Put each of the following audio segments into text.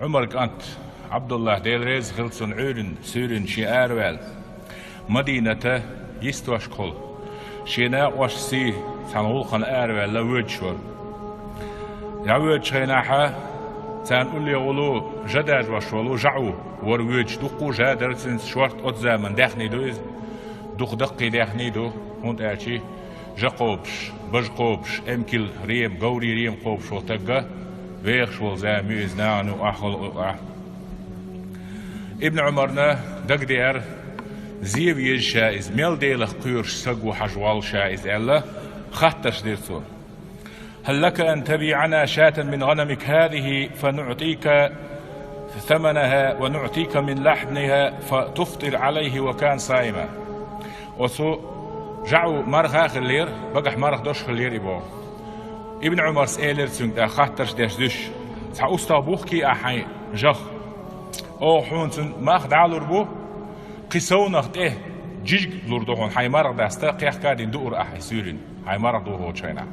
عمر كانت عبد الله ديل ريز خلصن عورن سورن شي أروال مدينة يستوش كل شينا وش سي تنقول خن أروال لوجشور يعود شيناها تنقول لي غلو جدار وشولو جعو وروج دقو جدار سنس شورت أتزامن داخني دوز دق دقي داخني دو هون أشي جقوبش بجقوبش أمكل ريم قوري ريم قوبش وتجا ويخش والزاميز نانو أخل ابن عمرنا دقدير زيويج شائز ميل ديلخ قيرش سقو حجوال شائز ألا خطش ديرتو هل لك أن تبيعنا شاة من غنمك هذه فنعطيك ثمنها ونعطيك من لحمها فتفطر عليه وكان صائما وسو جعو مرغ خلير بقح مرغ دوش خلير إبو ابن عمر سألر سنك خطش ديش دوش سأستا بوخكي أحي جخ أو حونتن ماخ دعالور بو قصونخ ده جيج لوردوهون حي مرغ داستا قيح كادين دور أحي سورين حي مرغ دوهو چينا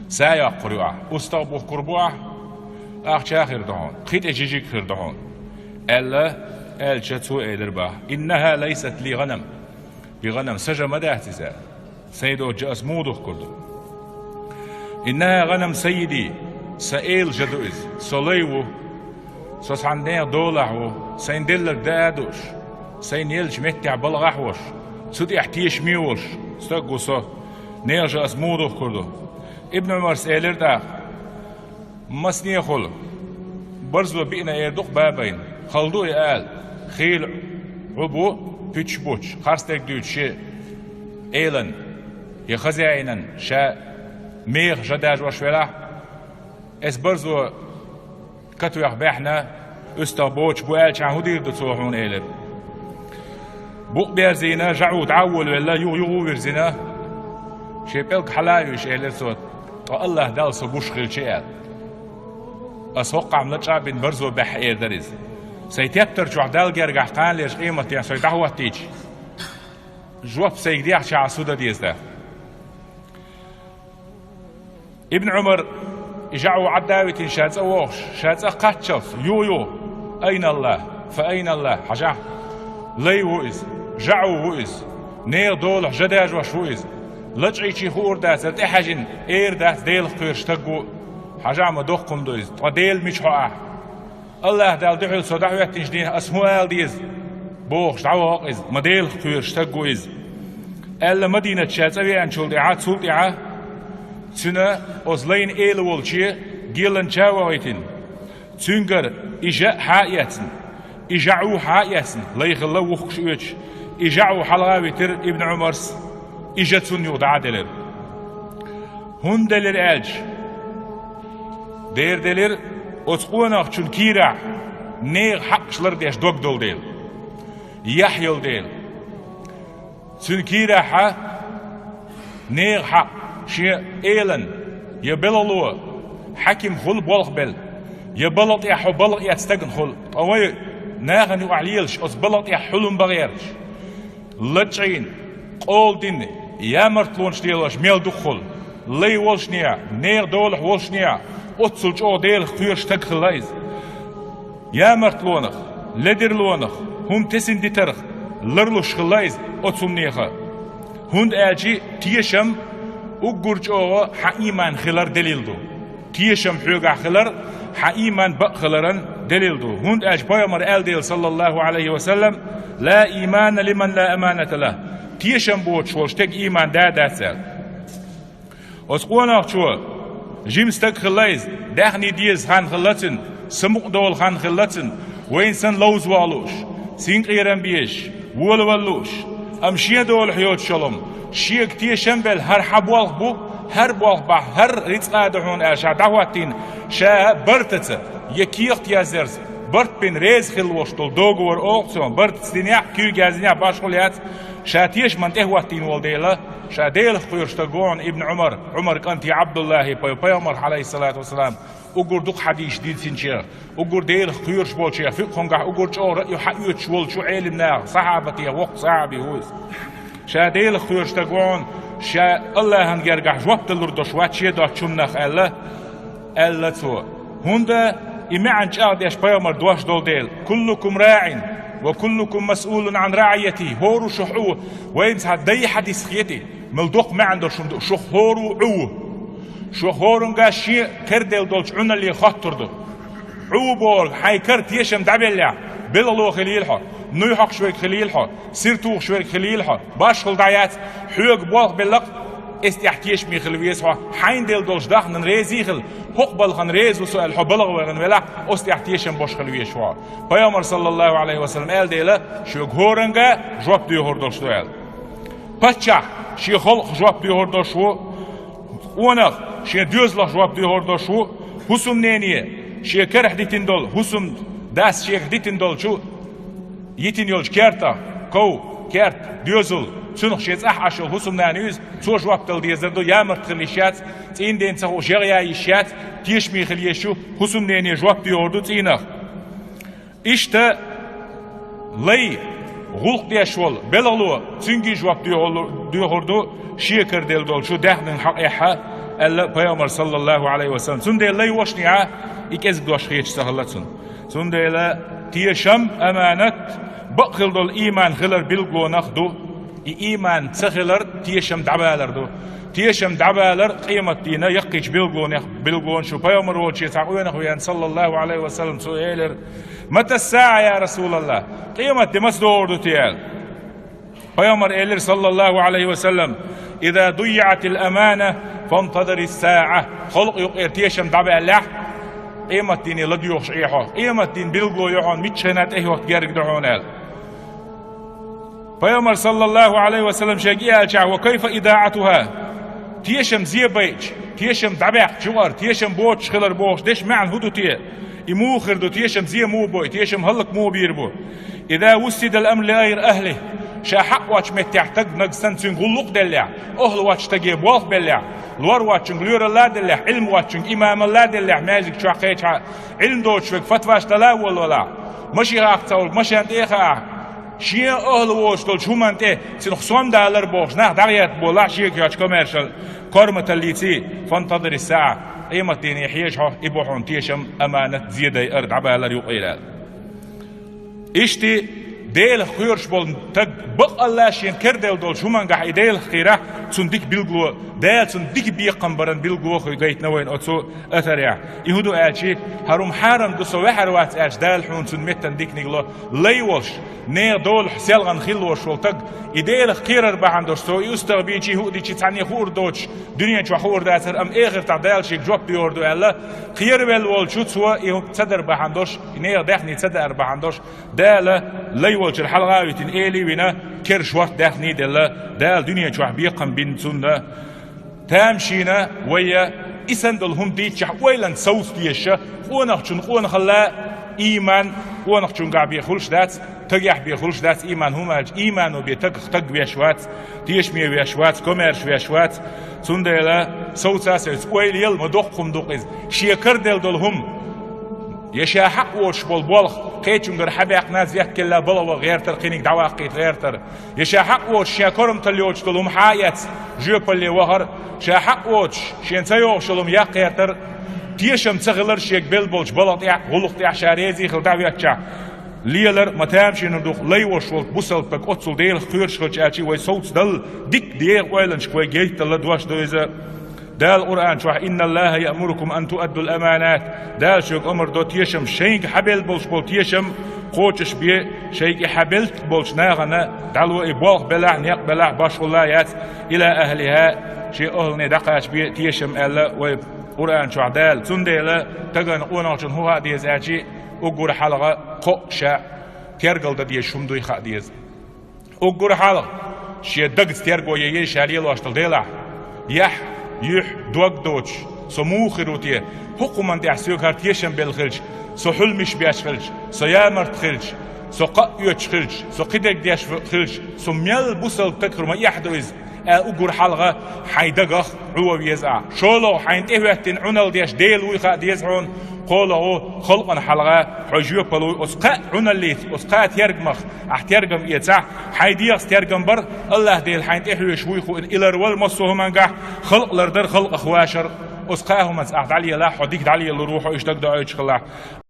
سايا قريوة أستا بوخ قربوة أخ چاخر دهون قيت جيجيك خير دهون ألا ألشتو إلر با إنها ليست لي غنم بغنم سجا مداهتي سا سيدو جاس مودوخ كردو إنها غنم سيدي سائل جدوز صليو سوس عندنا دولعو سين دلك دادوش سين يلج متع بلغحوش سود احتيش ميوش استقو سو نيرجا اسمودو كردو ابن عمر سألر دا مسني خل برزو بينا يردوق بابين خلدو يقال خيل عبو بيتش بوش خارستك دوت شي ايلن يخزعينن شا ميغ جداج وشولا اس برزو كتو يخبحنا استابوش بوال شان هدير دو صوحون ايلر بوق بيرزينا جعو تعول ولا يغو بيرزينا شيبالك حلايوش ايلر صوت الله دال صبوش خيل شيئات اسوقع من الشعب برزو بحقير دريز سيتيبتر جو عدال جرجع قان ليش قيمة يعني سيدعوة تيجي جواب سيديح شع سودا ديز ده ابن عمر جعو عداوة شاتس أوش شاتس قاتشف يو أين الله فأين الله حاجة لي وإز جعو وإز نير دول جداج وش وإز لجعي شي خور داس تحجن إير داس ديل قيرش تقو حاجة ما دوقكم دويز تديل مش حقه الله دال دحول صدعوة تنجدين أسموال ديز بوخش دعوة إز مديل قيرش تقو إز ألا مدينة شاتس أبي أنشول دعات سول دعا تنا أزلين إيل والشي جيلن شاويتن تنجر إجا حايتن إجعو حايتن ليخ الله وخش ويش إجعو حلاويتر ابن عمرس إجا تنيو دعادلر هون دلر أج دير دلر أتقوناق چون كيرا نيغ حقشلر ديش دوك دول ديل يحيل ديل چون كيرا حا نيغ حق شي إيلن يبللو حكم خل بولغ بل يبلط يحو بلغ يتستقن خل أوي ناغن يوعليلش أس بلط يحلم بغيرش لجعين قول دين يامرتلونش ديلوش ميل دخل لي والشنيا نيغ دولح والشنيا أتصل جو ديل خيرش تقخل لايز يامرتلونخ لدرلونخ هم تسن دي ترخ لرلوش خلايز أتصل نيخا هند آجي تيشم وقرج أوه حقيمان خلر دليلدو تيشم حيوغا خلر حقيمان بق خلرن دليلدو هند أج بايمر آل صلى الله عليه وسلم لا إيمان لمن لا أمانة له تيشم بوش وشتك إيمان دا سال أسقونا شو جيمستك خلايز داخني ديز خان خلتن سمق دول خان خلتن وينسن لوز والوش سينق إيران بيش ولوش أمشي دول حيوت شلم شيك تيشم بل هر حبوالغ بو هر بوالغ با هر ريتقا دحون أشع دعواتين شا برتت يكيخت يازرز برت بين ريز خلوشتل دوغور أوقتون برت ستينيا كيو جازينيا باشقليات شا تيش من تهواتين والديلا شا ديل خيرشتقون ابن عمر كانت عبد الله بيامر عليه الصلاة والسلام أقول دق حديث ديد سنشير أقول ديل خيرش بولشير فقهم قح أقول شو رأيو حقيوت شوال شو علم نار صحابتي وقت صحابي هوز شا ديل خيرشتقون شا الله هنجرجح جوابت اللردش واتشي دا تشمنخ ألا تو هندا إمعن شاهدش بيامر دوش دول ديل كلكم راع وكلكم مسؤول عن رعيته هورو شحوه وين ساعد دي حديث خيتي ملدوق ما عنده شو هورو عوه شو هورو شيء كردل دولش عنا اللي خطر دو عو بول حي كرت يشم دعبلع بلالو خليلها نوحق شوي خليلها سيرتوخ شوي خليلها باش خلدعيات حوق بول بلق استحتيش مي خلويسها حين دل دولش داخن ريزيخل هقبل خن ريز وسؤال حبلغ وغن ولا استحتيشم باش خلويسها پیامبر صلى الله عليه وسلم قال ديلا شو غورنگا جواب دي هردوش دوال پچا شي خلق جواب دي هردوش ونخ شي دوزلخ جواب دي هردوش حسم نينيه شي كرح ديتين دول حسم داس شي ديتين دول شو يتين يولش كارتا كو كارت دوزل سنخ شيء أحش وحسم نانيز صوش وقت الديزردو يا مرتخليشات تين دين تخو جريا يشات تيشمي خليشو حسم ناني جواب ديوردو تينخ إشتا لي غلق ديشول بلغلو تنجي جواب ديوردو شيكر ديل دول شو دهن حقيقة ألا بيامر صلى الله عليه وسلم سندي لي وشنيعة إكز دوش خيش سهلتسن سندي لا تيشم أمانة بقل دول إيمان خلر بلغلو نخدو إيمان تخلر تيشم دعبالر دو تيشم دعبالر قيمة دينا يقيش بلغون شو بيامر وجه تعوين خويان صلى الله عليه وسلم سؤالر متى الساعة يا رسول الله قيمة دي مسدور دو تيال بيامر إلر صلى الله عليه وسلم إذا ضيعت الأمانة فانتظر الساعة خلق يقير تيشم دعبالر قيمة ديني لديوخ شعيحو قيمة دين بلغو يحون ميتشنات ايهوت جارك دعونال پیامبر صلى الله عليه وسلم شاقيا وكيف إذاعتها تيشم زيبيج تيشم دعباق جوار تيشم بوش خلر بوش ديش معن هدو تيه إموخر دو تيشم زي مو بوي تيشم هلق مو بيربو إذا وسد الأمر لغير أهله شاحق واتش متحتق نقصن تنغلق دلع أهل واتش تجيب واف بلع لور واتش غلور الله دلع علم واتش إمام الله دلع مازك شاقيتش علم دوتش فتواش تلاول ولا مشي راق تول مشي انت إيخا شيء أهل واشتول شو منته سنخصم دالر بوش نه دعيت بولا شيء كياش كوميرشال كارمة الليتي فانتظر الساعة قيمة ديني حيشها إبوحون تيشم أمانة زيادة أرد عبالر يقيلال إشتي ديل خيرش بول تق بق الله شين كردل دول شو من قاعد ديل خيره صنديق بيلغو ديل صنديق بيقمبرن بيلغو خي جيت نوين أتسو أثريع يهودو أشي هروم حرم دسو وحروات أش دال حون سنمتن ديك نقول ليوش نه دول حسيلغن خيلوش والتق إديل خير أربعة درسو يستغبي شيء هو دي شيء ثاني خور دوتش دنيا شو خور داسر أم آخر تعدال شيء جواب بيوردو الله خير بالول شو سوا يهو تصدر بعندوش نه دخني تصدر بعندوش دال ليوش الحلقة يتن إلي وينا كرش وقت دخني دال دنيا شو بيقم بين سنة تامشينا ويا إسندل هم دي شح ويلن سوس ديشة ونخشون خلا إيمان ونخشون قابي خلش دات تجح بيخلش دات إيمان هم إيمان وبيتق بيشوات تيشمي بيشوات كوميرش بيشوات سندلا سوسا سوس ويليل مدوقهم دوقز شيكر دل هم يشا حق وش بالبلخ قيتشون حبيق ناس يحكي بلوا غير ترقينك دواقيت غير تر يشا حق وش شاكرم تليوش تلهم حايات جوب اللي وهر شا حق وش شين تيوش تلهم يا غير تر تيشم تغلر شيك بلبلش بلط يا غلط يا شاريزي خل دعويتشا ليلر متامشي ندوخ ليوش ولت بوسل بك أتصل ديل خيرش خلش أشي ويصوت دل ديك ديل ويلنش كوي جيت لدواش دويزة دال القرآن شو إن الله يأمركم أن تؤدوا الأمانات دال شوك أمر دو تيشم شيك حبل بولش بول تيشم قوتش بيه شيك حبلت بولش ناغنا دالو إبوغ بلع نيق بلع باش واللايات إلى أهلها شي أهلني دقاش بيه تيشم ألا وقرآن شو دال تنديلا تغن قوناچن هو هاديز أشي أقول حلقة قوشا تيرقل دا دي شمدو يخا ديز أقول حلقة شي دقز تيرقو يي شاليل واشتل ديلا يح يح دوق دوتش سو موخروتيه حكومن دي احسيو كارتيشن بالخلج سو حلمش بياش خلج سو يامرت خلج سو قيوش خلج سو قدك دياش خلج سو ميل بوسل تكرما يحدوز أقول حلقة حيدقخ عوا بيزع شولو حينتهوهتن عنال دياش ديل ويخا ديزعون قولوا خلقنا حلقة حجيو بلو أسقاء عناليث أسقاء تيرجمخ احتيرجم يتسع حيدياس تيرجم بر الله ديل حينتهوه شويخو إلى رول مصوه منقع خلق لردر خلق أخواشر أسقاهم أز أحد علي لا حديك علي اللي روحه إيش دق دعوة